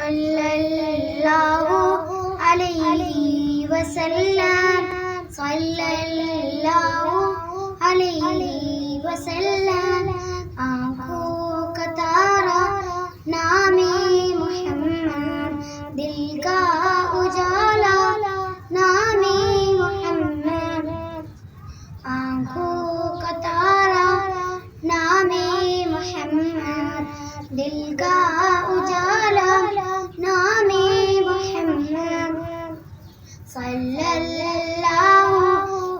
صلی اللہ علیہ وسلم، صلی اللہ علیہ وسلم۔ آنکھوں کا تارا نام محمد، دل کا اجالا نام محمد۔ آنکھوں کا تارا نام محمد، دل کا اجالا نام محمد۔ صلی اللہ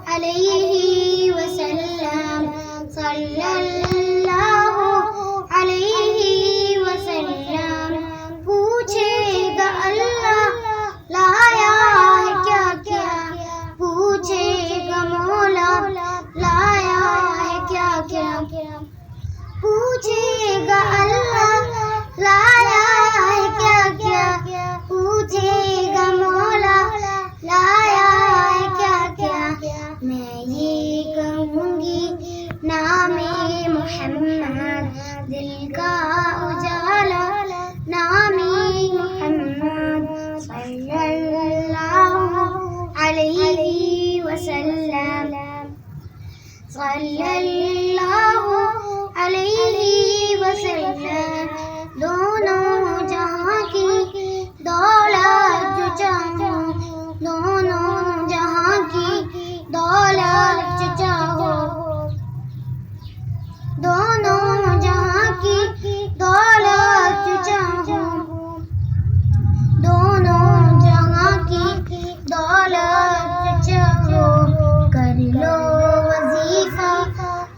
علیہ وسلم، صلی اللہ علیہ وسلم۔ پوچھے گا اللہ لایا ہے کیا کیا، پوچھے گا مولا لایا ہے کیا کیا، پوچھے گا اللہ لایا ہے کیا کیا، پوچھے گا مولا لایا ہے کیا کیا۔ میں یہ کہوں گی نام محمد، دل کا اجالا نام محمد۔ صلی اللہ علیہ وسلم، صلی اللہ علیہ وسلم۔ دونوں جہاں کی دولت جو چاہوں، دونوں جہاں کی دولت جو چاہو، دونوں جہاں کی دولت جو چاہوں، دونوں جہاں کی دولت جو چاہو۔ کر لو وظیفہ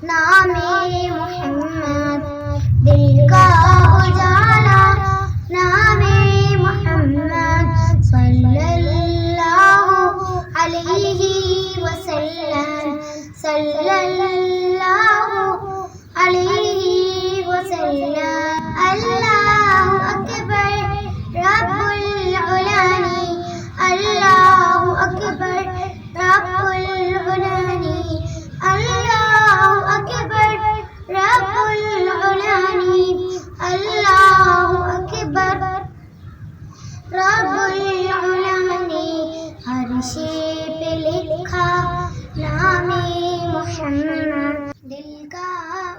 نام محمد، دل کا اجالا نام محمد۔ صلی اللہ علیہ وسلم، صلی اللہ علیہ وسلم۔ اللہ اکبر رب العالمین، اللہ اکبر رب العالمین، اللہ اکبر رب العالمین، اللہ اکبر رب العالمین۔ ہر شے پہ لکھا نام محمد، دل کا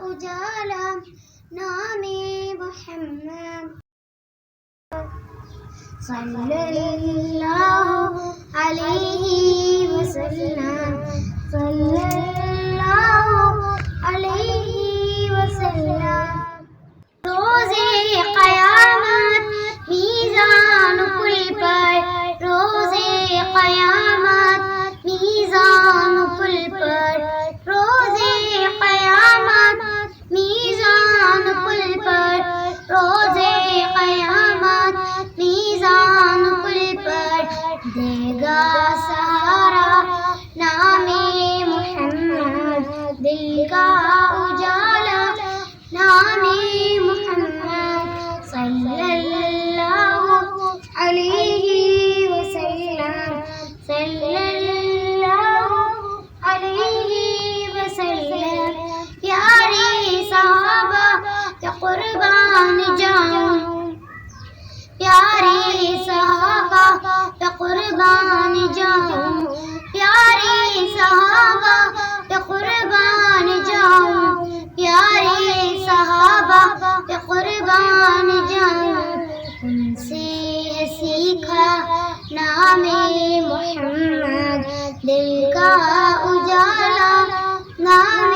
اجالا نام محمد۔ صلی اللہ علیہ وسلم، صلی اللہ علیہ وسلم۔ روزے قیامت میزان کل پر، روزے قیامت میزان کل پر، روزے قیامت میزان کل پر، روزے قیامت میزان کل پر۔ دے گا سہارا نام محمد، دل کا اجالا نام محمد۔ صلی اللہ علیہ وسلم، صلی اللہ علیہ وسلم۔ پیارے صحابہ کے قربان جاؤں، پیارے صحابہ کے قربان جاؤں، پیارے صحابہ کے قربان جاؤں، پیارے صحابہ کے قربان جاؤں۔ ان سے ہے سیکھا نام محمد، دل کا اجالا نام